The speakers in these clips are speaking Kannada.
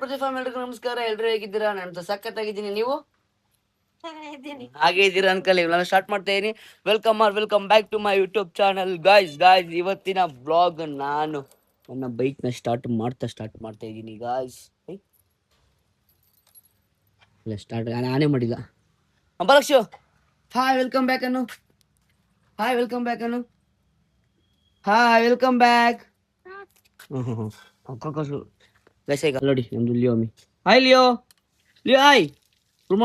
ಪ್ರತಿಫಾರ್ಮ್ ಎಲ್ರಿಗೂ ನಮಸ್ಕಾರ. ಎಲ್ರು ಹೇಗಿದ್ದೀರಾ? ನಾನು ಸಖತ್ತಾಗಿದ್ದೀನಿ. ನೀವು ಹಾಗೆ ಇದ್ದೀರಾ ಅನ್ಕಲಿ. ನಾನು ಸ್ಟಾರ್ಟ್ ಮಾಡ್ತಾ ಇದೀನಿ. Welcome back to my YouTube channel. Guys ಇವತ್ತಿನ ಬ್ಲಾಗ್ ನಾನು ನನ್ನ ಬೈಕ್ ನ ಸ್ಟಾರ್ಟ್ ಮಾಡ್ತಾ ಇದ್ದೀನಿ ಗಾಯ್ಸ್. ಇಲ್ಲ ಸ್ಟಾರ್ಟ್ ನಾನೇ ಮಾಡಿಲ್ಲ. ಅಂಬಲಕ್ಷು ಹಾಯ್ ವೆಲ್ಕಮ್ ಬ್ಯಾಕ್ ಅನ್ನು. ಹಾಯ್ ವೆಲ್ಕಮ್ ಬ್ಯಾಕ್ ನೋಡಿ ನಮ್ದು ಲಿಯೋ ಮಿ. Hi Leo hi. Good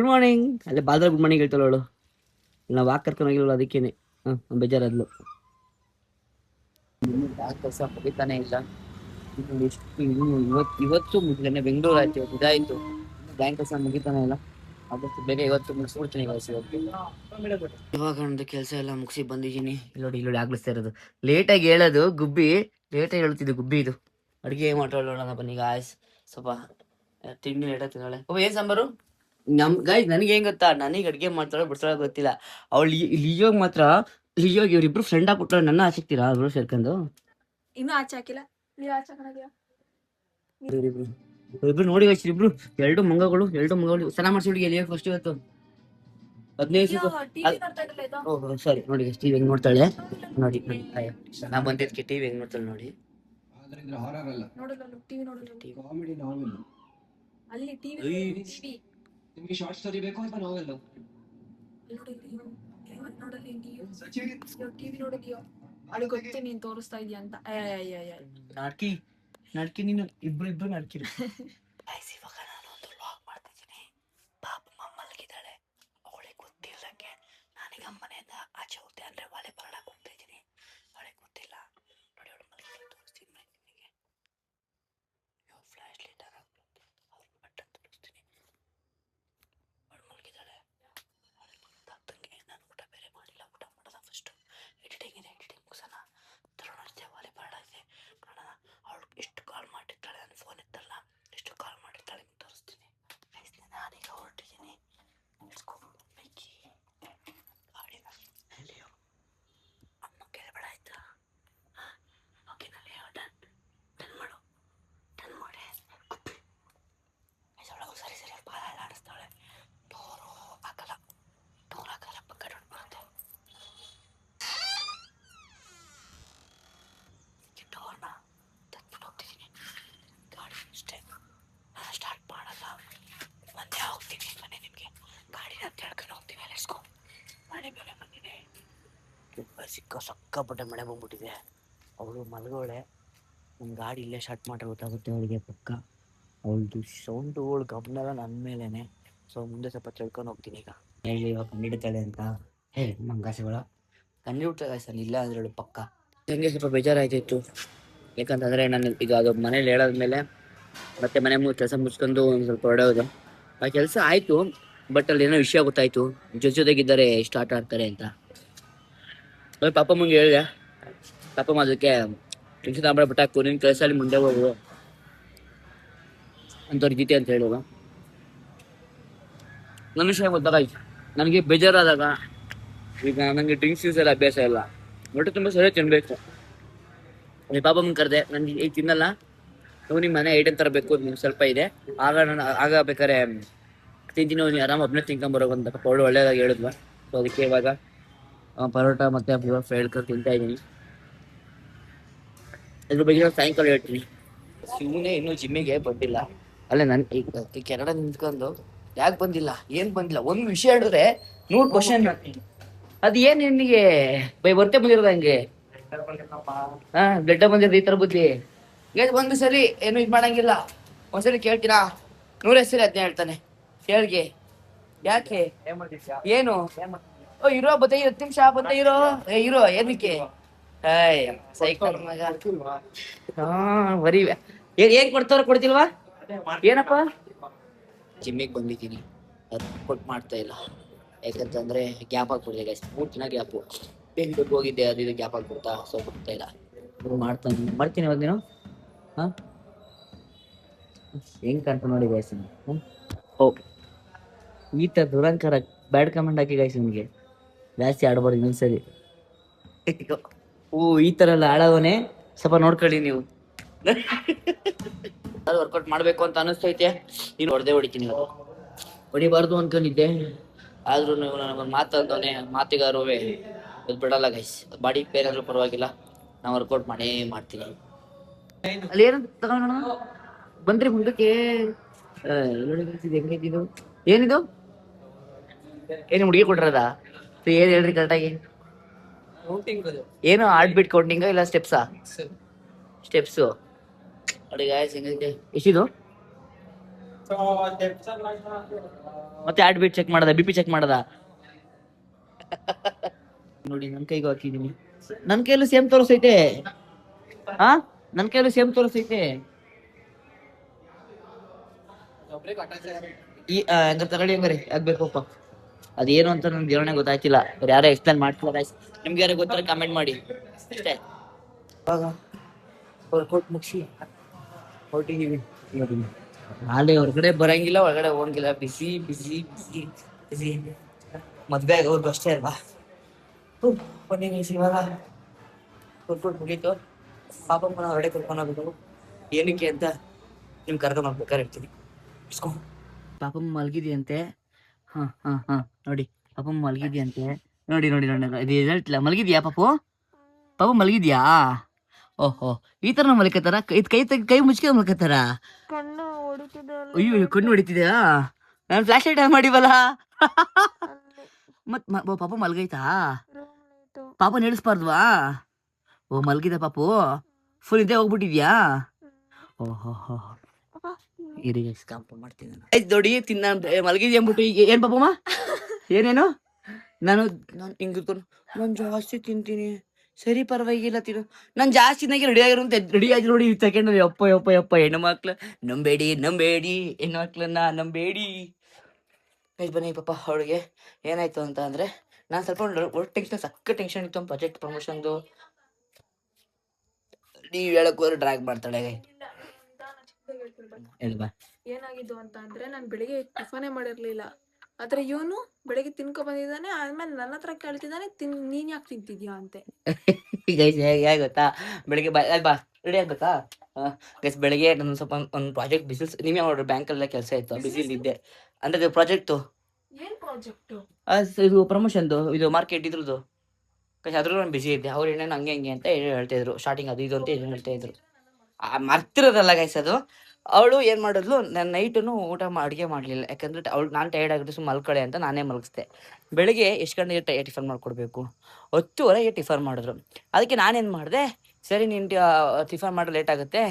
morning ಅಲ್ಲೇ ಬಾದ್ರ ಗುಡ್ ಮಾರ್ನಿಂಗ್ ಹೇಳ್ತಾಳ ಅವಳು. ನಾವು ವಾಕ್ ಕರ್ಕೊಂಡು ಹೋಗಿಲ್ಲ ಅದಕ್ಕೇನೆ ಬೇಜಾರಾದ್ಲು. ಕೆಲಸ ಮುಗಿತಾನೆ ಇಲ್ಲ. ಇವತ್ತು ಮುಗಿದಾನೆ. ಬೆಂಗಳೂರು ಆಯ್ತು, ಇದಾಯ್ತು, ಬ್ಯಾಂಕ್ ಕೆಲಸ ಮುಗಿತಾನೆ ಇಲ್ಲ. ಆದಷ್ಟು ಬೇಗ ಇವತ್ತು ಮುಗಿಸ್ಬಿಡ್ತೀನಿ. ಇವಾಗ ನಂದು ಕೆಲಸ ಎಲ್ಲ ಮುಗಿಸಿ ಬಂದಿದ್ದೀನಿ. ಇಲ್ಲಿ ಆಗ್ಲಿಸ್ತಾ ಇರೋದು ಲೇಟಾಗಿ ಹೇಳೋದು ಗುಬ್ಬಿ. ಲೇಟಾಗಿ ಹೇಳ್ತಿದ್ದು ಗುಬ್ಬಿ. ಇದು ಅಡುಗೆ ಮಾತಾಡೋಣ ಬನ್ನಿ ಗಾಯ್ಸ್. ಸ್ವಲ್ಪ ತಿಂಡಿ ಲೇಟಾಗಿ ತಿನ್ನೋಳೆ. ಏನ್ ಸಾಂಬಾರು? ಗಾಯ್ಸ್ ನನಗೆ ಹೆಂಗ್ ಗೊತ್ತಾ, ನನಗೆ ಅಡುಗೆ ಮಾಡ್ತಾಳೋ ಬಿಡ್ತಾಳೋ ಗೊತ್ತಿಲ್ಲ. ಅವಳು ಲಿಯೋಗ್ ಮಾತ್ರ ಇವ್ರಿಬ್ರು ಫ್ರೆಂಡ್ ಆಗ್ಬಿಟ್ರೆ ನನ್ನ ಹಾಕ್ತೀರಾ ಅವ್ರು ಸೇರ್ಕೊಂಡು? ಇನ್ನೂ ಆಚೆ ಹಾಕಿಲ್ಲ. ನೀವು ಆಚೆ ಇಬ್ರು ನೋಡಿ ವಯಸ್ಸು ಇಬ್ರು ಎರಡು ಮಂಗಗಳು ಸ್ನಾನ ಮಾಡಿಸಿ ಹುಡುಗಿ ಎಲ್ಲಿಯೋ ಫಸ್ಟ್ ಇವತ್ತು 15. ಓಹ್ ಸಾರಿ. ನೋಡಿ ಟಿವಿ ಹೆಂಗ್ ನೋಡ್ತಾಳೆ ನೋಡಿ. ನಾ ಬಂದಿದ್ಕೆ ಟಿವಿ ಹೆಂಗ್ ನೋಡ್ತಾಳೆ ನೋಡಿ. ನಿಮಗೆ ಶಾರ್ಟ್ ಸ್ಟೋರಿ ಬೇಕು ಅಥವಾ ನಾವೆಲ್ಲ ಗೊತ್ತೇ ನೀನ್ ತೋರಿಸ್ತಾ ಇದೀಯ ಅಂತ. ನಡ್ಕಿ ನೀನು ಇಬ್ರು ನಡ್ಕಿರಿ. ಇವಾಗ ನಾನು ಒಂದು ವ್ಲಾಗ್ ಮಾಡ್ತಿದ್ದೀನಿ. ಪಾಪ ಮಮ್ಮಲ್ಗಿದ್ದಾಳೆ, ಅವಳಿಗೆ ಗೊತ್ತಿಲ್ಲಂಗೆ ನಾನೀಗ ಮನೆಯಿಂದ ಆಚೆ ಹೋಗ್ತೆ ಅಂದ್ರೆ ವಾಲೆ ಬರಡಕ್ಕೆ ಹೋಗ್ತಾ ಇದ್ದೀನಿ. ಅವಳಿಗೆ ಗೊತ್ತಿಲ್ಲ ನೋಡಿ. ಅವಳು ಮಲಗಿ ತೋರಿಸ್ತೀನಿ ನಿಮಗೆ. ಫ್ಲಾಶ್ ಲೈಟ್ ಅವ್ರ ಬಟನ್ ತೋರಿಸ್ತೀನಿ. ಅವಳು ಮಲಗಿದ್ದಾಳೆ. ಅವಳಿಗೆ ಗೊತ್ತಾಗ್ತಂಗೆ ನಾನು ಊಟ ಬೇರೆ ಮಾಡಿಲ್ಲ. ಊಟ ಮಾಡೋದ ಫಸ್ಟು. ಎಡಿಟಿಂಗ್ ಮುಗಿಸೋಣ. ತರೋಣಕ್ಕೆ ವಾಲೆ ಬರಡ ಇದೆ ನೋಡೋಣ. ಅವಳು ಎಷ್ಟು ಕಾಲ್ ಮಾಡಿರ್ತಾಳೆ, ನನ್ನ ಫೋನ್ ಎತ್ತಲ್ಲ. ಎಷ್ಟು ಕಾಲ್ ಮಾಡಿರ್ತಾಳೆ ತೋರಿಸ್ತೀನಿ. ನಾನೀಗ ಹೊರಟಿದ್ದೀನಿ. ಅಮ್ಮ ಕೇಳಬೇಡ ಆಯ್ತಾ? ಓಕೆ ನಲ್ಲಿ ಡನ್ ಮಾಡು. ಡನ್ ಮಾಡಿ ಸರಿ ಬಾಲ ಎಲ್ಲ ಆಡಿಸ್ತಾಳೆ. ಡೋರು ಹಾಕಲ್ಲ ಪಕ್ಕ ಡೋರ್ ಬರುತ್ತೆ. ಡೋರ್ನ ತಟ್ಬಿಟ್ಟು ಹೋಗ್ತಿದ್ದೀನಿ. ಗಾಡಿ ಅಷ್ಟೇ ಸ್ಟಾರ್ಟ್ ಮಾಡಲ್ಲ. ಮತ್ತೆ ಹೋಗ್ತೀನಿ ಮನೆ. ನಿಮಗೆ ಗಾಡಿನ ಕೇಳ್ಕೊಂಡು ಹೋಗ್ತೀನಿ. Let's go. ಮನೆ ಬೇರೆ ಬಂದಿದೆ. ಸಕ್ಕಾಪಟ್ಟೆ ಮಳೆ ಬಂದ್ಬಿಟ್ಟಿದೆ. ಅವಳು ಮಲಗೋಳೆ. ನನ್ನ ಗಾಡಿ ಇಲ್ಲೇ ಸ್ಟಾರ್ಟ್ ಮಾಡ್ರೆ ಗೊತ್ತಾಗುತ್ತೆ ಅವಳಿಗೆ ಪಕ್ಕ. ಅವಳದು ಸೌಂಡು ಅವಳು ಗಮನೆಲ್ಲ ನನ್ನ ಮೇಲೇನೆ. ಸೊ ಮುಂದೆ ಸ್ವಲ್ಪ ತಿಳ್ಕೊಂಡು ಹೋಗ್ತೀನಿ. ಈಗ ಹೇಳಿ ಇವಾಗ ಕಂಡಿಡ್ತಾಳೆ ಅಂತ ಮಂಗಾಸೆಗಳ ಕಂಡಿಡ್ತಾಳೆ ಸರ್. ಇಲ್ಲ ಅಂದ್ರೆ ಅವಳು ಪಕ್ಕ. ನನಗೆ ಸ್ವಲ್ಪ ಬೇಜಾರಾಯ್ತಿತ್ತು. ಯಾಕಂತಂದರೆ ನಾನು ಈಗ ಅದು ಮನೇಲಿ ಹೇಳಾದ್ಮೇಲೆ ಮತ್ತೆ ಮನೆ ಕೆಲಸ ಮುಗಿಸ್ಕೊಂಡು ಒಂದು ಸ್ವಲ್ಪ ಹೊರಡೋದು. ಆ ಕೆಲಸ ಆಯಿತು, ಬಟ್ ಅಲ್ಲಿ ಏನೋ ವಿಷಯ ಗೊತ್ತಾಯಿತು. ಜೊತೆಗಿದ್ದಾರೆ ಸ್ಟಾರ್ಟ್ ಆಗ್ತಾರೆ ಅಂತ ಪಾಪಮ್ಮಂಗೆ ಹೇಳಿದೆ. ಪಾಪಮ್ಮ ಅದಕ್ಕೆ ಟೆನ್ಷನ್ ಆಗ್ಬೇಡ ಬಿಟ್ಟಾಕು, ನಿನ್ನ ಕೆಲಸದಲ್ಲಿ ಮುಂದೆ ಹೋಗು ಅಂಥವ್ರ ಜೀತೆ ಅಂತ ಹೇಳುವ. ನನ್ನ ವಿಷಯ ಗೊತ್ತಾಗಾಯ್ತು. ನನಗೆ ಬೇಜಾರಾದಾಗ ಈಗ ನನಗೆ ಡ್ರಿಂಕ್ಸ್ ಯೂಸ್ ಎಲ್ಲ ಅಭ್ಯಾಸ ಇಲ್ಲ. ಹೊಟ್ಟೆ ತುಂಬ ಸರಿ ತಿನ್ಬೇಕು. ಪಾಪಮ್ಮನ ಕರೆದೆ. ನನಗೆ ಈಗ ತಿನ್ನಲ್ಲ, ನೀವು ನಿಮ್ಮ ಮನೆ ಐಟಮ್ ತರಬೇಕು, ನಿಮ್ಗೆ ಸ್ವಲ್ಪ ಇದೆ ಆಗ ಬೇಕಾರೆ ತಿಂತೀನಿ, ನೀವು ಆರಾಮ ಒಬ್ಬನೇ ತಿನ್ಕೊಂಬರೋ ಅಂತ ಪಾಪ ಒಳ್ಳೆ ಒಳ್ಳೆಯದಾಗಿ ಹೇಳಿದ್ವ. ಸೊ ಅದಕ್ಕೆ ಇವಾಗ ಪರೋಟ ಮತ್ತು ಫ್ರೈಡ್ ಕರ್ ತಿಂತಾ ಇದ್ದೀನಿ. ಇದ್ರ ಬಗ್ಗೆ ಸಾಯಂಕಾಲ ಹೇಳ್ತೀನಿ. ಶಿವನೇ ಇನ್ನೂ ಜಿಮ್ಮಿಗೆ ಬಂದಿಲ್ಲ. ಅಲ್ಲೇ ನಾನು ಈಗ ಕೆನಡ ನಿಂತ್ಕೊಂಡು ಯಾಕೆ ಬಂದಿಲ್ಲ, ಏನು ಬಂದಿಲ್ಲ, ಒಂದು ವಿಷಯ ಹೇಳಿದ್ರೆ 100 ಕ್ವಶನ್. ಅದು ಏನು ನಿನಗೆ ಬರ್ತೆ ಬಂದಿರೋದು ಹಂಗೆ? ಬ್ಲಡ್ ಬಂದಿರೋದು ಈ ಥರ ಬುದ್ಧಿ. ಒಂದು ಸರಿ ಏನು ಇದು ಮಾಡಂಗಿಲ್ಲ. ಒಂದ್ಸರಿ ಕೇಳ್ತೀರಾ 100 ಸರಿ ಅದನ್ನ ಹೇಳ್ತಾನೆ. ಕೇಳ್ಗೆ ಯಾಕೆ ಏನು ಇರೋ ಬತ್ತ 10 ನಿಮಿಷ ಬಂದ ಇರೋ ಏನಕ್ಕೆ ಸೈಕಲ್ ಮಗ. ಬರೀ ಏನ್ ಕೊಡ್ತಾರ ಕೊಡ್ತಿಲ್ವಾ? ಏನಪ್ಪ ಜಿಮ್ಮಿಗೆ ಬಂದಿದ್ದೀನಿ, ಅದು ಕೊಟ್ಟು ಮಾಡ್ತಾ ಇಲ್ಲ. ಯಾಕಂತಂದ್ರೆ ಗ್ಯಾಪ್ ಆಗ್ಬಿಡಿದೆ ಗೈಸ್. 3 ದಿನ ಗ್ಯಾಪು. ಬೆಂಗ್ಳೂರಿಗೆ ಹೋಗಿದ್ದೆ, ಅದು ಇದು ಗ್ಯಾಪ್ ಆಗ್ಬಿಡ್ತಾ. ಸೊ ಕೊಡ್ತಾ ಇಲ್ಲ. ಮಾಡ್ತೀನಿ ಇವಾಗ. ನೀನು ಹೆಂಗ್ ಕಾಣ್ತಾ ನೋಡಿ ಗೈಸ್. ಈ ಥರ ದುರಂಕಾರ ಬ್ಯಾಡ್ ಕಮೆಂಟ್ ಹಾಕಿ ಗೈಸ್. ನಿಮಗೆ ಜಾಸ್ತಿ ಆಡಬಾರ್ದು ಇನ್ನೊಂದ್ಸರಿ. ಈ ಥರ ಎಲ್ಲ ಆಡೋವನೇ ಸ್ವಲ್ಪ ನೋಡ್ಕೊಳ್ಳಿ ನೀವು. ಅದು ವರ್ಕೌಟ್ ಮಾಡ್ಬೇಕು ಅಂತ ಅನಿಸ್ತೈತೆ. ನೀನು ಹೊಡೆದೇ ಹೊಡಿತೀನಿ, ಹೊಡಿಬಾರ್ದು ಅನ್ಕೊಂಡಿದ್ದೆ, ಆದ್ರೂ ನನಗೊಂದು ಮಾತಂದವನೇ, ಮಾತಿಗಾರುವೆ ಅದು ಬಿಡಲ್ಲ ಗೈಸ್. ಬಾಡಿ ಪೇನ್ ಆದ್ರೂ ಪರವಾಗಿಲ್ಲ, ನಾನು ವರ್ಕೌಟ್ ಮಾಡೇ ಮಾಡ್ತೀನಿ. ಅಲ್ಲಿ ಏನಂತ ತಗೊಂಡ ಬಂದ್ರಿ ಮುಂದಕ್ಕೆ. ಹೆಂಗಿದ್ದು ಏನಿದು, ಏನು ಹುಡುಗಿ ಕೊಟ್ರದ? ಏನ್ ಹೇಳ್ರಿ ಕರೆಕ್ಟಾಗಿ, ಏನು ಹಾರ್ಟ್ ಬೀಟ್ ಕೌಂಟಿಂಗ ಇಲ್ಲ ಸ್ಟೆಪ್ಸಾ? ಸ್ಟೆಪ್ಸು ನೋಡಿ ಗಾಯ್ಸ್ ಹೆಂಗೈತೆ. ಎಷ್ಟಿದು? ಮತ್ತೆ ಹಾರ್ಟ್ ಬೀಟ್ ಚೆಕ್ ಮಾಡದ, BP ಚೆಕ್ ಮಾಡದ? ನೋಡಿ ನನ್ ಕೈಗೂ ಹಾಕಿದೀನಿ, ನನ್ ಕೈಲೂ ಸೇಮ್ ತೋರಿಸೈತೆ. ಹಾ, ನನ್ ಕೈಲೂ ಸೇಮ್ ತೋರಿಸೈತೆ. ಈ ಹಂಗಾರೆ ತಗೊಳ್ಳಿ, ಹಂಗಾರೆ ಆಗ್ಬೇಕಪ್ಪ. ಅದೇನು ಅಂತ ನನ್ಗೆ ದೇವರೇ ಗೊತ್ತಾಯ್ತಿಲ್ಲ, ಯಾರೋ ಎಕ್ಸ್ಪ್ಲೇನ್ ಮಾಡ್ತಿಲ್ಲ ಗೈಸ್. ನಿಮ್ಗೆ ಯಾರು ಗೊತ್ತಾರ ಕಮೆಂಟ್ ಮಾಡಿ ಅಷ್ಟೇ. ಇವಾಗ ವರ್ಕೌಟ್ ಮುಗಿಸಿ ಹೊರಟಿದೀವಿ. ನಾಳೆ ಹೊರಗಡೆ ಬರಂಗಿಲ್ಲ, ಹೊರಗಡೆ ಹೋಗಂಗಿಲ್ಲ, ಬಿಸಿ ಬಿಸಿ ಬಿಸಿ ಬಿಸಿ. ಮದ್ವೆ ಆಗೋರ್ಗು ಅಷ್ಟೇ ಅಲ್ವಾ. ಬನ್ನಿ ಗೈಸ್, ಇವಾಗ ವರ್ಕೌಟ್ ಮುಗೀತು. ಪಾಪಮ್ಮನ ಹೊರಗಡೆ ಕರ್ಕೊಂಡು ಹೋಗ್ಬೇಕು. ಏನಕ್ಕೆ ಅಂತ ನಿಮ್ಗೆ ಕರ್ಕೊಂಡು ಹೋಗ್ಬೇಕಾದ್ರೆ ಇರ್ತೀನಿ. ಪಾಪಮ್ಮ ಮಲಗಿದೆಯಂತೆ. ಹಾ ಹಾ ಹಾ ನೋಡಿ, ಪಾಪಮ್ಮ ಮಲಗಿದೆಯಂತೆ. ನೋಡಿ ನೋಡಿ ನೋಡಿ, ಇದು ರಿಸಲ್ಟ್ ಇಲ್ಲ. ಮಲಗಿದ್ಯಾ ಪಾಪು? ಪಾಪು ಮಲಗಿದ್ಯಾ? ಓಹೋ, ಈ ತರ ಮಲ್ಕತ್ತಾರ? ಕೈ ಮುಚ್ಕೊಂಡು ಮಲ್ಕತ್ತಾರ? ಅಯ್ಯೋ, ಕಣ್ಣು ಹೊಡಿತಿದ್ಯಾ? ನಾನು ಫ್ಲಾಶ್ ಲೈಟ್ ಆನ್ ಮಾಡಿವಲ್ಲ. ಮತ್ ಪಾಪು ಮಲ್ಗೈತಾ? ಪಾಪ ನೆಲೆಸ್ಬಾರ್ದ್ವಾ? ಓ, ಮಲ್ಗಿದ ಪಾಪು ಫುಲ್ ಇದೇ ಹೋಗ್ಬಿಟ್ಟಿದ್ಯಾ? ಓಹೋ ಹೋ, ಮಾಡ್ತೀನಿ ನೋಡಿ. ತಿನ್ನ ಮಲಗಿದ್ಯ ಅಂದ್ಬಿಟ್ಟು ಈಗ ಏನ್ ಪಾಪಮ್ಮ, ಏನೇನು? ನಾನು ನಾನು ಜಾಸ್ತಿ ತಿಂತೀನಿ. ಸರಿ, ಪರವಾಗಿಲ್ಲ ತಿನ್ನು. ನಾನು ಜಾಸ್ತಿ ರೆಡಿ ಆಗಿರೋ ರೆಡಿ ಆಗಿ ನೋಡಿ ಸೆಕೆಂಡ್. ಯಪ್ಪ ಯಪ್ಪ ಯಪ್ಪ, ಹೆಣ್ಣು ಮಕ್ಳು ನಂಬೇಡಿ, ಹೆಣ್ಣು ಮಕ್ಳನ್ನ ನಂಬೇಡಿ. ಬನ್ನಿ ಪಾಪ. ಅವಳಿಗೆ ಏನಾಯ್ತು ಅಂತ ಅಂದ್ರೆ, ನಾನು ಸ್ವಲ್ಪ ಟೆನ್ಷನ್, ಸಕ್ಕ ಟೆನ್ಷನ್ ಇತ್ತು ಪ್ರಾಜೆಕ್ಟ್ ಪ್ರಮೋಷನ್ದು. ನೀವ್ ಹೇಳಕ್ ಹೋದ್ರೆ ಡ್ರ್ಯಾಗ್ ಮಾಡ್ತಾಳೆ. ಏನಾಗಿದ್ದು ಅಂತ ಅಂದ್ರೆ, ನಾನು ಬೆಳಿಗ್ಗೆ ಟಿಫನೇ ಮಾಡಿರ್ಲಿಲ್ಲ. ಆದ್ರೆ ಇವನು ಬೆಳಿಗ್ಗೆ ತಿನ್ಕೊ ಬಂದಿದ್ದಾನೆ, ಆದ್ಮೇಲೆ ನನ್ನ ಹತ್ರ ಕೇಳ್ತಿದ್ದಾನೆ, ನೀನ್ ಯಾಕೆ ತಿಂತಿದ್ಯಾ ಅಂತೆ. ಗೈಸ್ ಹೇಗೆ ಗೊತ್ತಾ, ಬೆಳಿಗ್ಗೆ ಬಾ ರೆಡಿ ಆಗ್ಬೇಕಾ ಗೈಸ್. ಬೆಳಿಗ್ಗೆ ನಾನು ಸ್ವಲ್ಪ ಒಂದು ಪ್ರಾಜೆಕ್ಟ್ ಬಿಸಿನೆಸ್, ನೀವೇ ನೋಡ್ರಿ, ಬ್ಯಾಂಕಲ್ಲ ಕೆಲಸ ಇತ್ತು, ಬಿಸಿಲಿ ಇದ್ದೆ. ಅಂದ್ರೆ ಪ್ರಾಜೆಕ್ಟು, ಏನ್ ಪ್ರಾಜೆಕ್ಟ್? ಇದು ಪ್ರಮೋಷನ್ದು, ಇದು ಮಾರ್ಕೆಟ್ ಇದ್ರದ್ದು. ಅದ್ರೂ ನಾನು ಬಿಸಿ ಇದ್ದೆ. ಅವ್ರು ಏನೇನು ಹಂಗೆ ಹಂಗೆ ಅಂತ ಹೇಳ್ತಾ ಇದ್ರು, ಸ್ಟಾರ್ಟಿಂಗ್ ಅದು ಇದು ಅಂತ ಹೇಳ್ತಾ ಇದ್ರು. ಮರ್ತಿರೋದಲ್ಲ ಗೈಸ್ ಅದು. ಅವಳು ಏನು ಮಾಡಿದ್ಲು, ನನ್ನ ನೈಟನ್ನು ಅಡುಗೆ ಮಾಡಲಿಲ್ಲ. ಯಾಕಂದರೆ ನಾನು ಟೈರ್ಡ್ ಆಗಿದ್ದು, ಸುಮ್ಮನೆ ಮಲ್ಕಳೆ ಅಂತ ನಾನೇ ಮಲಗಿಸ್ದೆ. ಬೆಳಿಗ್ಗೆ ಎಷ್ಟು ಗಂಟೆಗೆ ಟಿಫನ್ ಮಾಡಿಕೊಡ್ಬೇಕು? 10:30ಗೆ ಟಿಫನ್ ಮಾಡಿದ್ರು. ಅದಕ್ಕೆ ನಾನೇನು ಮಾಡಿದೆ, ಸರಿ ನೀನು ಟಿಫನ್ ಮಾಡೋ ಲೇಟ್ ಆಗುತ್ತೆ,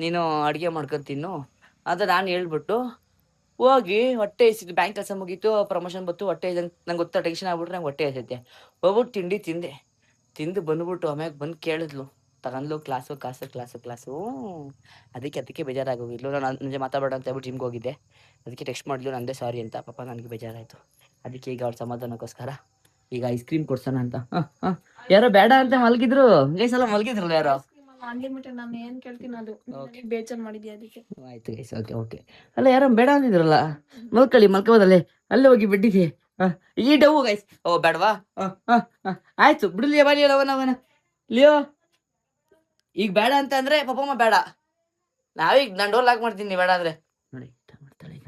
ನೀನು ಅಡುಗೆ ಮಾಡ್ಕೊಂಡು ತಿನ್ನು ಅಂತ ನಾನು ಹೇಳ್ಬಿಟ್ಟು ಹೋಗಿ ಹೊಟ್ಟೆ ಹಸಿದು. ಬ್ಯಾಂಕ್ ಕೆಲಸ ಮುಗೀತು, ಪ್ರಮೋಷನ್ ಬಂತು, ಹೊಟ್ಟೆ ನಂಗೆ ಗೊತ್ತಾ, ಟೆನ್ಷನ್ ಆಗ್ಬಿಟ್ರೆ ನಂಗೆ ಹೊಟ್ಟೆ ಹಸೈತೆ. ಹೋಗ್ಬಿಟ್ಟು ತಿಂಡಿ ತಿಂದು ಬಂದ್ಬಿಟ್ಟು ಆಮ್ಯಾಗ ಬಂದು ಕೇಳಿದ್ಲು, ತಗೊಂಡ್ಲು ಕ್ಲಾಸು. ಅದಕ್ಕೆ ಬೇಜಾರಾಗೋಗಿದ್ಲು. ನಾನು ನನಗೆ ಮಾತಾಡಬೇಡ ಅಂತ ಹೇಳ್ಬಿಟ್ಟು ಜಿಮ್ಗೆ ಹೋಗಿದ್ದೆ. ಅದಕ್ಕೆ ಟೆಕ್ಸ್ಟ್ ಮಾಡಿದ್ಲು, ನಂದೇ ಸಾರಿ ಅಂತ. ಪಾಪ ನನಗೆ ಬೇಜಾರಾಯಿತು. ಅದಕ್ಕೆ ಈಗ ಅವ್ರ ಸಮಾಧಾನಕ್ಕೋಸ್ಕರ ಈಗ ಐಸ್ ಕ್ರೀಮ್ ಕೊಡ್ಸೋಣ ಅಂತ. ಯಾರೋ ಬೇಡ ಅಂತ ಮಲಗಿದ್ರು, ಗೈಸ್ ಎಲ್ಲ ಮಲಗಿದ್ರಲ್ಲ ಯಾರೋ. ಅನ್ಲಿಮಿಟೆಡ್, ನಾನು ಏನ್ ಕೇಳ್ತೀನಿ ಅದು ಬೇಜಾರ್ ಮಾಡಿದ್ಯಾ ಅದಕ್ಕೆ. ಆಯ್ತು ಗೈಸ್, ಓಕೆ. ಅಲ್ಲ ಯಾರೋ ಬೇಡ ಅಂದಿದ್ರಲ್ಲ, ಮಲ್ಕೋದಲ್ಲೇ ಅಲ್ಲೇ ಹೋಗಿ ಬಿಟ್ಟಿದ್ದೆ. ಈ ಡವು ಗೈಸ್. ಓ ಬೇಡವಾ? ಆಯ್ತು ಬಿಡಲಿಯೋ, ಬಾ ಅವನ ಲಿಯೋ. ಈಗ ಬೇಡ ಅಂತ ಅಂದ್ರೆ ಪಾಪಮ್ಮ ಬೇಡ, ನಾವೀಗ ನಾನು ಡೋರ್ ಲಾಕ್ ಮಾಡ್ತೀನಿ ಬೇಡ ಅಂದ್ರೆ. ನೋಡಿ ಮಾಡ್ತಾಳೆ ಈಗ.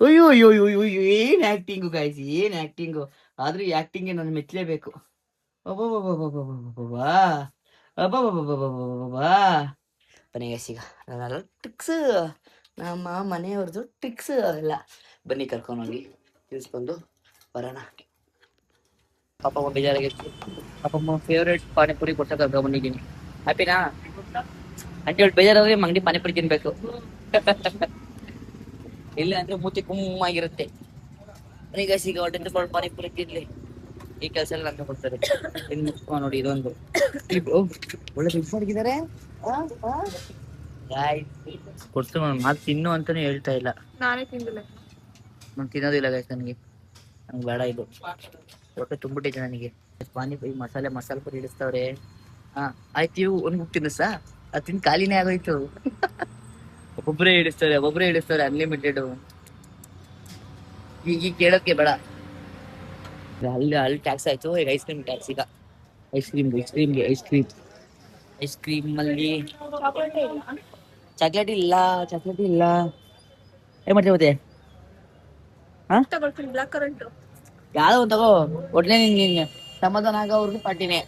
ಅಯ್ಯೋ ಅಯ್ಯೋ ಅಯ್ಯೋ, ಏನ್ ಆಕ್ಟಿಂಗು ಗೈಸ್, ಏನ್ ಆಕ್ಟಿಂಗು. ಆದ್ರೂ ಈ ಆಕ್ಟಿಂಗ್ಗೆ ನಾನು ಮೆಚ್ಚಲೇಬೇಕು. ಬನ್ನಿ ಗೈಸ್, ಈಗ ನಾನೆಲ್ಲ ಟ್ರಿಕ್ಸ್, ನಮ್ಮ ಮನೆಯವ್ರದ್ದು ಟ್ರಿಕ್ಸ್ ಅವೆಲ್ಲ. ಬನ್ನಿ ಕರ್ಕೊಂಡೋಗಿ ತಿಳಿಸ್ಕೊಂಡು ಬರೋಣ. ಪಾಪಮ್ಮ ಬೇಜಾರಾಗಿತ್ತು. ಪಾಪಮ್ಮ ಫೇವ್ರೇಟ್ ಪಾನಿಪುರಿ ಕೊಟ್ಟ ಕರ್ಕೊಂಡ್ಬಂದಿದ್ದೀನಿ. ಹ್ಯಾಪಿನಾ ಅಂತ ಹೇಳಿ? ಬೇಜಾರಾದ್ರೆ ಅಂಗಡಿ ಪಾನಿಪುರಿ ತಿನ್ಬೇಕು. ಇಲ್ಲ ಅಂದ್ರೆ ಮೂತಿ ಕುಮ್ಮಾಗಿರುತ್ತೆ. ಈಗ ಈಗ ಹೊಟ್ಟೆ ತುಂಬ ಪಾನಿಪುರಿ ತಿನ್ಲಿ. ಈ ಕೆಲಸ ಎಲ್ಲ ಅಂತ ಕೊಡ್ತಾರೆ. ನೋಡಿ ಇದೊಂದು ಒಳ್ಳೆ ಮಿಕ್ಸ್ ಮಾಡಿದ್ದಾರೆ. ಕೊಡ್ತು ಮಾತು ತಿನ್ನು ಅಂತಾನೆ ಹೇಳ್ತಾ ಇಲ್ಲ. ನಾನೇ ತಿಂದಿಲ್ಲ, ನಾನು ತಿನ್ನೋದಿಲ್ಲ ಗೈಸ್. ನನಗೆ ಬೇಡ ಇದು, ಹೊಟ್ಟೆ ತುಂಬಿಟ್ಟಿದೆ ನನಗೆ. ಪಾನಿಪುರಿ ಮಸಾಲೆ ಪುರಿ ಇಡಿಸ್ತವ್ರೆ. ಆಯ್ತು, ಇವು ಒಂದು ತಿನ್ನಸಾ, ಅದು ತಿಂದು ಖಾಲಿನೇ ಆಗೋಯ್ತು. ಒಬ್ಬೊಬ್ಬರೇ ಇಡಿಸ್ತಾರೆ ಅನ್ಲಿಮಿಟೆಡ್. ಈಗ ಕೇಳೋಕ್ಕೆ ಬೇಡ. ಅಲ್ಲಿ ಟ್ಯಾಕ್ಸ್ ಆಯ್ತು. ಈಗ ಐಸ್ ಕ್ರೀಮ್ ಟ್ಯಾಕ್ಸ್. ಈಗ ಐಸ್ ಕ್ರೀಮ್ ಅಲ್ಲಿ ಚಾಕ್ಲೇಟ್ ಇಲ್ಲ. ಏನ್ ಮಾಡ್ತೀವಿ ಮತ್ತೆ? ಹಾ, ತಗೊಳ್ತೀನಿ ಬ್ಲಾಕ್ ಕರೆಂಟ್. ಯಾವ್ದೋ ಒಂದು ತಗೋ. ಒಟ್ನೇ ನಿನ್ ಸಮಾಧಾನ ಆಗೋವರೆಗೂ ಪಾರ್ಟಿನೇ.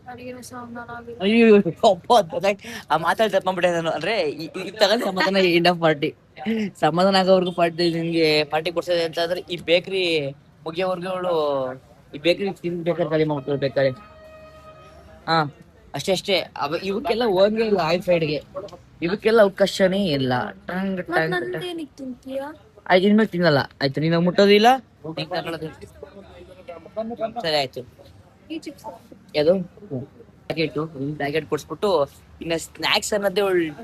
ನನಗೇನು ಸಮಾಧಾನ ಆಗಿಲ್ಲ. ಅಯ್ಯೋ ಅಪ್ಪ, ಆ ಮಾತಾಡಿ ತಪ್ಪಿಬಿಟ್ಟೆ ನಾನು. ಅಂದ್ರೆ ಈಗ ತಗೊಂಡ್ ಸಮಾಧಾನ ಎಂಡ್ ಆಫ್ ಪಾರ್ಟಿ. ಸಮಾಧಾನ ಆಗೋವರೆಗೂ ಪಾರ್ಟಿ ನಿನ್ಗೆ ಪಾರ್ಟಿ ಕೊಡ್ಸೋದೆ ಅಂತ ಅಂದ್ರೆ ಈ ಬೇಕ್ರಿ ಮುಗಿಯೋವರೆಗೂ ಅವಳು ಈ ಬೇಕ್ರಿ ತಿನ್ಬೇಕಾದ್ರೆ ಖಾಲಿ ಮಾಡ್ಕೊಳ್ಬೇಕಾರೆ. ಹಾ, ಅಷ್ಟೇ. ಇವಕ್ಕೆಲ್ಲ ಹೋಗೇ ಇಲ್ಲ. ಆಯ್ಫೈಡ್ಗೆ ಇವಕ್ಕೆಲ್ಲ ಅವಕಾಶನೇ ಇಲ್ಲ. ಟಂಗ್ ಮತ್ ಟಂಗ್ ಟಂಗ್. ನಂದೇನಿಗ್ ತಿಂತೀಯಾ? ಆಯ್ತು, ಇನ್ಮೇಲೆ ತಿನ್ನಲ್ಲ. ಆಯ್ತು, ನೀನು ಮುಟ್ಟೋದಿಲ್ಲ, ನೀನ್ ತಗೊಳ್ಳೋದು. ಸರಿ ಆಯ್ತು. ಈ ಚಿಪ್ಸ್ ಯಾವುದು ಪ್ಯಾಕೆಟ್ ಕೊಡ್ಸ್ಬಿಟ್ಟು ಇನ್ನ ಸ್ನಾಕ್ಸ್ ಅನ್ನೋದೇ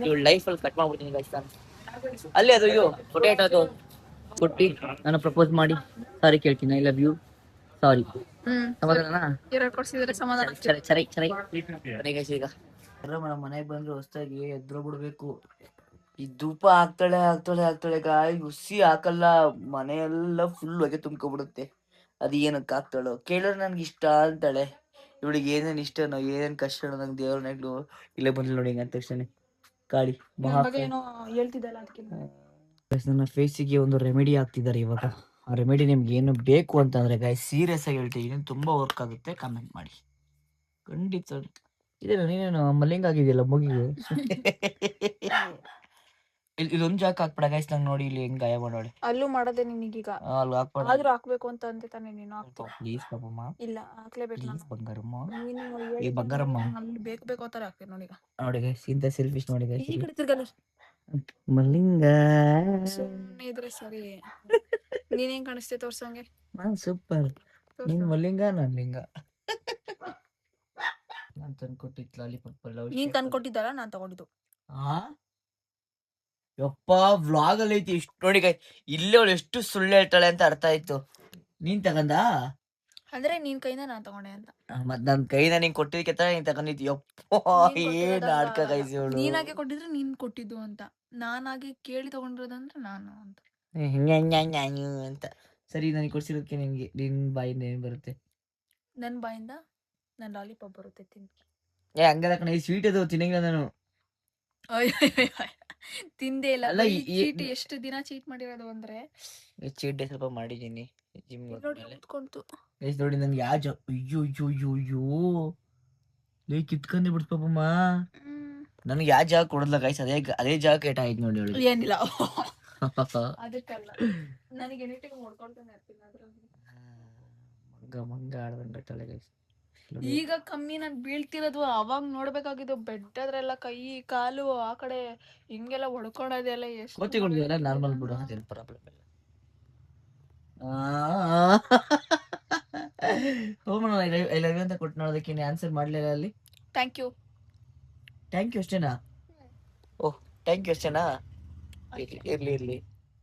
ಇವಳ ಲೈಫ್ ಅಲ್ಲಿ ಕಟ್ ಮಾಡ್ಬಿಡ್ತೀನಿ guys ನಾನು. ಅಲ್ಲಿ ಅದು ಇದು ಪೊಟ್ಯಾಟೊ ಅದು ಕೊಟ್ಟು ನಾನು ಪ್ರಪೋಸ್ ಮಾಡಿ ಸಾರಿ ಕೇಳ್ತೀನಿ. ಐ ಲವ್ ಯು, ಸಾರಿ. ಸಮಾಧಾನ ಎರಡು ಕೊಡ್ಸಿದ್ರೆ ಸಮಾಧಾನ. ಈಗ ಮನೆಗೆ ಬಂದ್ರೆ ಹೊಸ್ದಾಗಿ ಎದ್ರು ಬಿಡ್ಬೇಕು. ಈ ಧೂಪ ಹಾಕ್ತಾಳೆ ಗಾಯ ಹುಸಿ ಹಾಕಲ್ಲ. ಮನೆಯೆಲ್ಲ ಫುಲ್ ಹೊಗೆ ತುಂಬ್ಕೊಬಿಡುತ್ತೆ. ಅದು ಏನಕ್ಕೆ ಹಾಕ್ತಾಳೋ ಕೇಳಿದ್ರೆ ನನ್ಗೆ ಇಷ್ಟ ಅಂತಾಳೆ. ಇವಳಿಗೆ ಏನೇನ್ ಇಷ್ಟನೋ ಏನೇನ್ ಕಷ್ಟನೋ ನಂಗೆ ದೇವ್ರ ನೆಗ್ಲು ಇಲ್ಲೇ ಬಂದ್ಲು ನೋಡಿ. ಹಿಂಗ ಅಂದ ತಕ್ಷಣ ಗಾಳಿ ಹೇಳ್ತಿದ್ದಲ್ಲ ಅದಕ್ಕೆ ನನ್ನ ಫೇಸಿಗೆ ಒಂದು ರೆಮಿಡಿ ಹಾಕ್ತಿದ್ದಾರೆ ಇವಾಗ. ಆ ರೆಮಿಡಿ ನಿಮ್ಗೆ ಏನು ಬೇಕು ಅಂತಂದ್ರೆ ಗಾಯ್ಸ್ ಸೀರಿಯಸ್ ಆಗಿ ಹೇಳ್ತೀನಿ, ತುಂಬಾ ವರ್ಕ್ ಆಗುತ್ತೆ. ಕಮೆಂಟ್ ಮಾಡಿ ಖಂಡಿತ. ಇದೇನು ನೀನೇನು ಮಲ್ಲಿಂಗ್ ಆಗಿದೆಯಲ್ಲ ಮುಗಿಗೆ. ಇಲ್ಲೊಂದು ಜಾಗ ಹಾಕ್ಬೇಡ ಗೈಸ್. ನಂಗೆ ನೋಡಿ ಇಲ್ಲಿ ಹೆಂಗ್ ಗಾಯ ಮಾಡೋಳೆ. ಅಲ್ಲೂ ಮಾಡೋದೇ ನಿನಗೀಗ. ಅಲ್ಲಿ ಹಾಕ್ಬೇಡ ಆದ್ರೂ ಹಾಕ್ಬೇಕು ಅಂತ ಅಂದೆ ತಾನೆ ನೀನು. ಪ್ಲೀಸ್ ಪಾಪಮ್ಮ, ಇಲ್ಲ ಹಾಕ್ಲೇಬೇಕು ಪ್ಲೀಸ್ ಬಂಗಾರಮ್ಮ. ನೀನು ಈ ಬಂಗಾರಮ್ಮ ಅಲ್ಲಿ ಬೇಕು ಅಂತಾರೆ ಹಾಕ್ತೀನಿ ನೋಡಿ. ನೋಡಿ ಗೈಸ್, ಇಂಥ ಸೆಲ್ಫಿಶ್ ನೋಡಿ ಗೈಸ್. ಈ ಕಡೆ ತಿರ್ಗಲ್ಲ ಮಲ್ಲಿಂಗ ಸುಮ್ಮನೆ ಇದ್ರೆ ಸರಿ. ನೀನ್ ಹೆಂಗ್ ಕಾಣಿಸ್ತೆ ತೋರ್ಸಂಗೆ. ನಾನ್ ಸೂಪರ್. ನೀನ್ ಮಲ್ಲಿಂಗ, ನಾನ್ ಲಿಂಗ. ನಾನ್ ತಂದ್ಕೊಟ್ಟಿದ್ ಲಾಲಿಪಾಪ್ ನೀನ್ ತಂದ್ಕೊಟ್ಟಿದ್ದಲ್ಲ ನಾನ್ ತಗೊಂಡಿದ್ದು. ಯಪ್ಪ ವ್ಲಾಗ್ ಅಲ್ಲಿ ಐತಿ ಇಷ್ಟು ನೋಡಿ ಗೈಸ್. ಇಲ್ಲೇ ಅವಳು ಎಷ್ಟು ಸುಳ್ಳು ಹೇಳ್ತಾಳೆ ಅಂತ ಅರ್ಥ ಆಯ್ತು. ನೀನ್ ತಗಂದ ಅಂದ್ರೆ ನಿನ್ ಕೈಯಿಂದ ನಾನ್ ತಗೊಂಡೆ ಅಂತ. ಮತ್ ನನ್ ಕೈನ ನೀನ್ ಕೊಟ್ಟಿದ್ದಕ್ಕೆ ತಾನೇ ನೀನ್ ತಗೊಂಡಿದ್ದಿ. ಯಪ್ಪ ಏನ್ ನಾಟಕ ಗೈಸ್ ಇವಳು. ನೀನಾಗೆ ಕೊಟ್ಟಿದ್ರೆ ನೀನ್ ಕೊಟ್ಟಿದ್ದು ಅಂತ, ನಾನಾಗಿ ಕೇಳಿ ತಗೊಂಡಿರೋದಂದ್ರೆ ನಾನು ಅಂತ. ಅಂತ. ಸರಿ, ನನಗೆ ಕೊಡ್ಸಿರೋದಕ್ಕೆ ನಿನ್ಗೆ ನಿನ್ ಬಾಯಿಂದ ಏನ್ ಬರುತ್ತೆ? ನನ್ ಬಾಯಿಂದ ನನ್ ಲಾಲಿಪಾಪ್ ಬರುತ್ತೆ ತಿನ್. ಹಂಗಲ್ಲ ಕಣ, ಈ ಸ್ವೀಟ್ ಅದು ತಿನ್ನಂಗಿಲ್ಲ ನಾನು. ತಿಂದೇ ಇಲ್ಲ. ಅಲ್ಲ, ಚೀಟ್ ಎಷ್ಟು ದಿನ ಚೀಟ್ ಮಾಡಿರೋದು ಅಂದ್ರೆ ಚೀಟ್ ಡೇ ಸ್ವಲ್ಪ ಮಾಡಿದೀನಿ ಜಿಮ್ ನೋಡಿ ಕುತ್ಕೊಂತು. ನೋಡಿ ನನ್ಗೆ ಯಾವ ಜಾಗ ಅಯ್ಯೋ ಲೇ ಕಿತ್ಕೊಂಡೆ ಬಿಡ್ತು ಪಾಪಮ್ಮ. ನನ್ಗೆ ಯಾವ ಜಾಗ ಕೊಡಲ್ಲ ಗೈಸ್. ಅದೇ ಜಾಗ ಕೇಟ ಆಯ್ತು ನೋಡಿ ಅವಳು. ಏನಿಲ್ಲ ಅದಕ್ಕಲ್ಲ, ನನಗೆ ಎನಿಟಿಗೆ ನೋಡ್ಕೊಳ್ತಾನೆ ಇರ್ತೀನಿ ಅದ್ರಲ್ಲಿ. ಮಂಗ ಆಡ್ದಂಗೆ ಗೈಸ್. ಈಗ ಕಮ್ಮಿ ನಾನ್ ಬೀಳ್ತಿರೋದು. ಅವಾಗ ನೋಡ್ಬೇಕಾಗಿದ್ದು ಬೆಟ್ಟದ್ರೆಲ್ಲ ಕೈ ಕಾಲು ಆ ಕಡೆ ಹಿಂಗೆಲ್ಲ ಹೊಡ್ಕೊಳೋದೆಲ್ಲ ಎಷ್ಟು. ಕೋತಿಗಳಿಗೆಲ್ಲ ನಾರ್ಮಲ್ ಬಿಡು, ಅದೇನು ಪ್ರಾಬ್ಲಮ್ ಇಲ್ಲ. ಐ ಲವ್ ಯು ಅಂತ ಕೊಟ್ಟು ನೋಡೋದಕ್ಕೆ ಆನ್ಸರ್ ಮಾಡ್ಲಿಲ್ಲ ಅಲ್ಲಿ. ಥ್ಯಾಂಕ್ ಯು ಅಷ್ಟೇನಾ? ಓಹ್ ಥ್ಯಾಂಕ್ ಯು ಅಷ್ಟೇನಾ? ಇರ್ಲಿ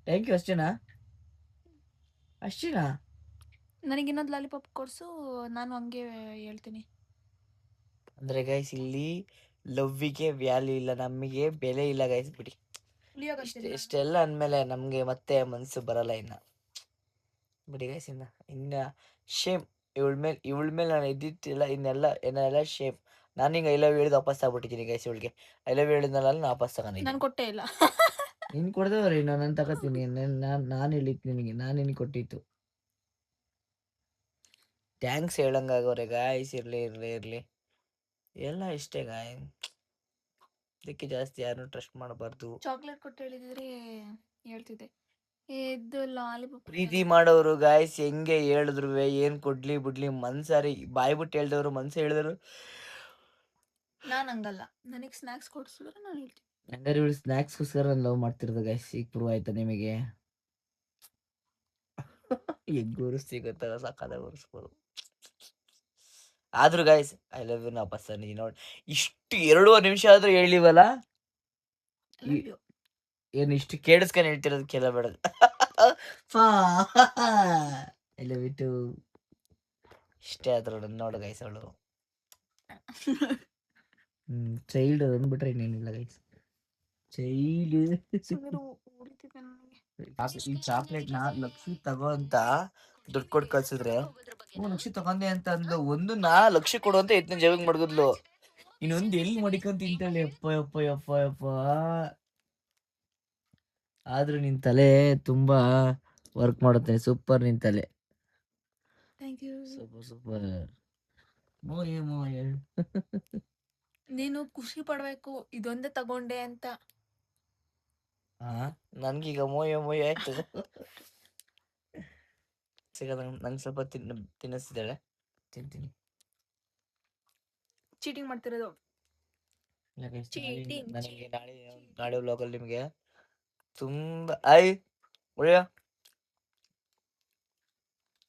ಥ್ಯಾಂಕ್ ಯು ಅಷ್ಟೇನಾ? ನನಗೆ ಇನ್ನೊಂದು ಲಾಲಿಪಾಪ್ ಕೊಡ್ಸು, ನಾನು ಹಂಗೆ ಹೇಳ್ತೀನಿ. ಅಂದ್ರೆ ಗೈಸ್ ಇಲ್ಲಿ ಲವ್ವಿಗೆ ವ್ಯಾಲ್ಯೂ ಇಲ್ಲ, ನಮಗೆ ಬೆಲೆ ಇಲ್ಲ ಗೈಸ್. ಬಿಡಿ, ಇಷ್ಟೆಲ್ಲ ಅಂದ್ಮೇಲೆ ನಮ್ಗೆ ಮತ್ತೆ ಮನ್ಸು ಬರಲ್ಲ ಇನ್ನ. ಬಿಡಿ ಗೈಸ್, ಇನ್ನ ಶೇಮ್ ಇವಳ ಮೇಲೆ ನಾನು ಇದ್ದಿತ್ತಿಲ್ಲ. ಇನ್ನೆಲ್ಲ ಶೇಮ್. ನಾನು ಹಿಂಗೆ ಐ ಲವ್ ಹೇಳಿದ್ ವಾಪಸ್ ತಗೊಬಿಟ್ಟಿದ್ದೀನಿ ಗೈಸ್. ಇವಳಿಗೆ ಐ ಲವ್ ಹೇಳಿದ್ನಲ್ಲ ನಾನು ವಾಪಸ್ ತಗೊಂಡಿದ್ದೀನಿ. ನಾನು ಕೊಟ್ಟೇ ಇಲ್ಲ. ನೀನ್ ಕೊಡ್ದವ್ರಿ, ನಾನು ತಗೋತೀನಿ. ನಾನು ಹೇಳಿದ್ ನಿನಗೆ, ನಾನು ನಿನಗೆ ಕೊಟ್ಟಿತ್ತು. ಥ್ಯಾಂಕ್ಸ್ ಹೇಳಂಗಾಗೋರೆ ಗಾಯ್ಸ್. ಇರ್ಲಿ ಎಲ್ಲ ಇಷ್ಟೇ ಗಾಯ್. ಇದಕ್ಕೆ ಜಾಸ್ತಿ ಯಾರನ್ನು ಟ್ರಸ್ಟ್ ಮಾಡಬಾರ್ದು. ಚಾಕ್ಲೇಟ್ ಕೊಟ್ಟು ಹೇಳಿದ್ರೆ ಹೇಳ್ತಿದ್ದೆ. ಇದು ಲಾಲಿಪಾಪ್ ಪ್ರೀತಿ ಮಾಡೋರು ಗಾಯ್ಸ್ ಹೆಂಗೆ ಹೇಳಿದ್ರು ಏನ್ ಕೊಡ್ಲಿ ಬಿಡ್ಲಿ ಮನ್ಸಾರಿ ಬಾಯ್ ಬಿಟ್ಟು ಹೇಳ್ದವ್ರು ಮನ್ಸು ಹೇಳಿದ್ರು. ನಾನು ಹಂಗಲ್ಲ, ನನಗೆ ಸ್ನಾಕ್ಸ್ ಕೊಡ್ಸಿದ್ರೆ ನಾನು ಹೇಳ್ತೀನಿ. ಹಂಗಾರೆ ಇವಳು ಸ್ನಾಕ್ಸ್ಗೋಸ್ಕರ ನಾನು ಲವ್ ಮಾಡ್ತಿರೋದು ಗಾಯ್ಸ್. ಈಗ ಪ್ರೂವ್ ಆಯ್ತಾ ನಿಮಗೆ? ಹೆಂಗ್ ಉರಿಸ್ತಿ ಗೊತ್ತಾಗ ಸಾಕಾದಾಗ ಉರಿಸ್ಬೋದು. ಆದ್ರೂ ಗಾಯ್ಸ್ ಐ ಲವ್ ಯು ವಾಪಸ್ ನೋಡಿ. ಇಷ್ಟು 2 ನಿಮಿಷ ಆದ್ರೂ ಹೇಳಿವಲ್ಲ. ಏನು ಇಷ್ಟು ಕೇಳಿಸ್ಕೊಂಡು ಹೇಳ್ತಿರೋದು ಕೇಳಬೇಡ. I love you too. ಇಷ್ಟೇ ಆದ್ರೂ ನೋಡು ಗೈಸ್ ಅವಳು ಚೈಲ್ಡ್ ಅಂದ್ಬಿಟ್ರೆ ಇನ್ನೇನಿಲ್ಲ ಗೈಸ್. ಚೈಲ್ಡ್. ಈ ಚಾಕ್ಲೇಟ್ ನ ಲಕ್ಷ್ಮಿ ತಗೋ ಅಂತ ದುಡ್ಡು ಕೊಟ್ಟು ಕಳ್ಸಿದ್ರೆ 3 ಲಕ್ಷ ತಗೊಂಡೆ ಅಂತ ಅಂದ್ಲು. ಒಂದು 4 ಲಕ್ಷ ಕೊಡು ಅಂತ ಎತ್ತಿನ ಜೇಬಿಗೆ ಮಡಗಿದ್ಲು. ಇನ್ನೊಂದು ಎಲ್ಲಿ ಮಡಿಕೊಂಡ್ ತಿಂತಾಳೆ? ಯಪ್ಪ ಯಪ್ಪ ಯಪ್ಪ ಯಪ್ಪ. ಆದ್ರೂ ನಿನ್ ತಲೆ ತುಂಬಾ ವರ್ಕ್ ಮಾಡುತ್ತೆ. ಸೂಪರ್ ನಿನ್ ತಲೆ, ಥ್ಯಾಂಕ್ ಯು. Super super. ಮೋಯ ಮೋಯ. ನೀನು ಖುಷಿ ಪಡ್ಬೇಕು ಇದೊಂದೇ ತಗೊಂಡೆ ಅಂತ. ನನ್ಗೀಗ ಮೋಯ ಮೋಯ ಆಯ್ತು. ನಂಗೆ ಸ್ವಲ್ಪ ತಿನ್ನಿಸ್ತಿದ್ದಾಳೆ, ತಿಂತೀನಿ. ಚೀಟಿಂಗ್ ಮಾಡ್ತಿರೋದು. Cheating, ನನಗೆ ನಾಳೆ ವ್ಲಾಗಲ್ಲಿ ನಿಮಗೆ ತುಂಬಾ ಒಳ್ಳೆಯ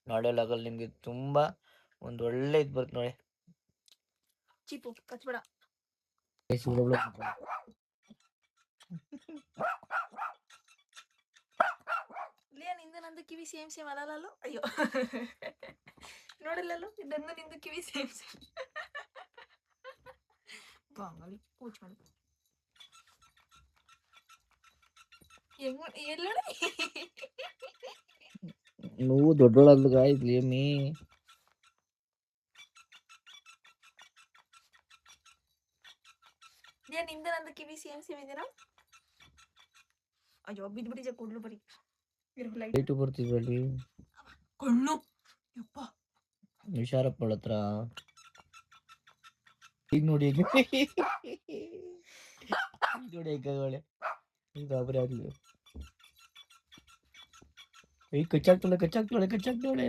ನಾಳೆ ವ್ಲಾಗಲ್ಲಿ ನಿಮ್ಗೆ ತುಂಬಾ ಒಂದು ಒಳ್ಳೆ ಇದು ಬರುತ್ತೆ ನೋಡಿ. ಚೀಪು ಕಚ್ಬೇಡ. ನಿಂದು ನಂದು ಕಿವಿ ಸೇಮ್ ಸೇಮ್ ಅಲ್ಲಲ್ಲೋ. ಅಯ್ಯೋ ನೋಡಿಲ್ಲಲ್ಲೋ, ನಂದು ನಿಂದು ಕಿವಿ ಸೇಮ್ ಸೇಮ್. ಬಾಂಗಲಿ ಪೂಜ್ ಮಾಡಿ ಎಲ್ಲ నువ్వు దొడ్డోళ్ళగా ఇది ఏమి ನಿಂದು ನಂದು ಕಿವಿ ಸೇಮ್ ಸೇಮ್ ಇದೀರಾ? ಅಯ್ಯೋ ಬಿದ್ಬಿಟ್ಟಿದೆ ಕೊಡ್ಲು ಬರೀ ಲೈಟ್ ಬರ್ತಿದ್ರಲ್ಲಿ ಕಣ್ಣು. ಯಪ್ಪ ಹುಷಾರಪ್ಪ ಹತ್ರ. ಈಗ ನೋಡಿ ನೋಡಿ ಹೇಗಾಗಳೆ. ಗಾಬರಿ ಆಗ್ಲಿ. ಈಗ ಕಚ್ಚಾಕ್ತಾಳೆ. ನೋಡಿ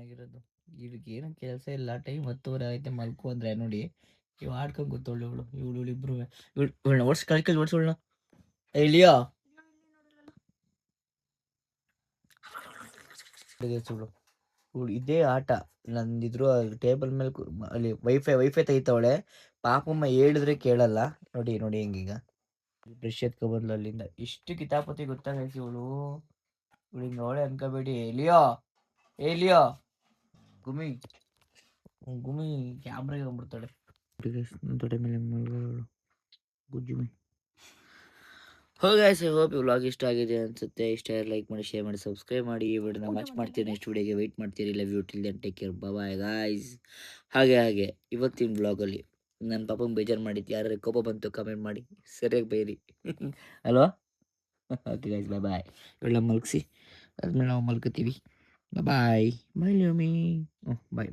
ಆಗಿರೋದು. ಇವಳಿಗೆ ಏನೋ ಕೆಲಸ ಇಲ್ಲ, ಟೈಮ್ 10 ಆಗೈತೆ ಮಲ್ಕೊ ಅಂದ್ರೆ ನೋಡಿ ಇವ್ ಆಡ್ಕೊಂಡ್ ಗೊತ್ತವಳು. ಇವಳು ಇಬ್ರು ಇವಳನ್ನ ಓಡಿಸ್ ಕಳ್ಕಲ್ ಓಡಿಸೋಳ್ನ. ಇಲ್ಲಿಯೋ ಇವಳು ಇದೇ ಆಟ. ನಂದಿದ್ರು ಟೇಬಲ್ ಮೇಲೆ ಅಲ್ಲಿ ವೈಫೈ ತೆಗಿತಾವಳೆ. ಪಾಪಮ್ಮ ಹೇಳಿದ್ರೆ ಕೇಳಲ್ಲ. ನೋಡಿ ಹೆಂಗೀಗ ಬ್ರಷ್ ಎತ್ಕೊಬಂದ್ಲು ಅಲ್ಲಿಂದ. ಇಷ್ಟು ಕಿತಾಪತಿ ಗೊತ್ತಾಗೈತಿ ಇವಳು. ಇವಳಿಗೆ ನೋಡೆ ಅನ್ಕೋಬೇಡಿ. ಎಲಿಯೋ ಗುಮಿ ಕ್ಯಾಮ್ರಾಗೆ ಹೋಗ್ಬಿಡ್ತಾಳೆ. ತೊಡೆ ಮೇಲೆ ಗುಜ್ಜುಮಿ. ಗೈಸ್, ಐ ಹೋಪ್ ಈ ವ್ಲಾಗ್ ಇಷ್ಟ ಆಗಿದೆ ಅನ್ಸುತ್ತೆ. ಇಷ್ಟ ಲೈಕ್ ಮಾಡಿ, ಶೇರ್ ಮಾಡಿ, ಸಬ್ಸ್ಕ್ರೈಬ್ ಮಾಡಿ. ಈ ವಿಡಿಯೋನ ವಾಚ್ ಮಾಡ್ತೀರಿ, ನೆಕ್ಸ್ಟ್ ವಿಡಿಯೋಗೆ ವೆಯ್ಟ್ ಮಾಡ್ತೀರಿ. Love you till then, take care, bye guys. ಹಾಗೆ ಇವತ್ತಿನ ವ್ಲಾಗಲ್ಲಿ ನನ್ನ ಪಾಪಂಗೆ ಬೇಜಾರು ಮಾಡಿದ್ದು ಯಾರು ಕೋಪ ಬಂತು ಕಮೆಂಟ್ ಮಾಡಿ, ಸರಿಯಾಗಿ ಬೈರಿ ಅಲ್ವಾ? ಓಕೆ ಗೈಸ್, ಬಾಯ್. ಇವಳ ಮಲಗಿಸಿ ಆದ್ಮೇಲೆ ನಾವು ಮಲ್ಕೋತೀವಿ. Bye love me. ಬಾಯ್.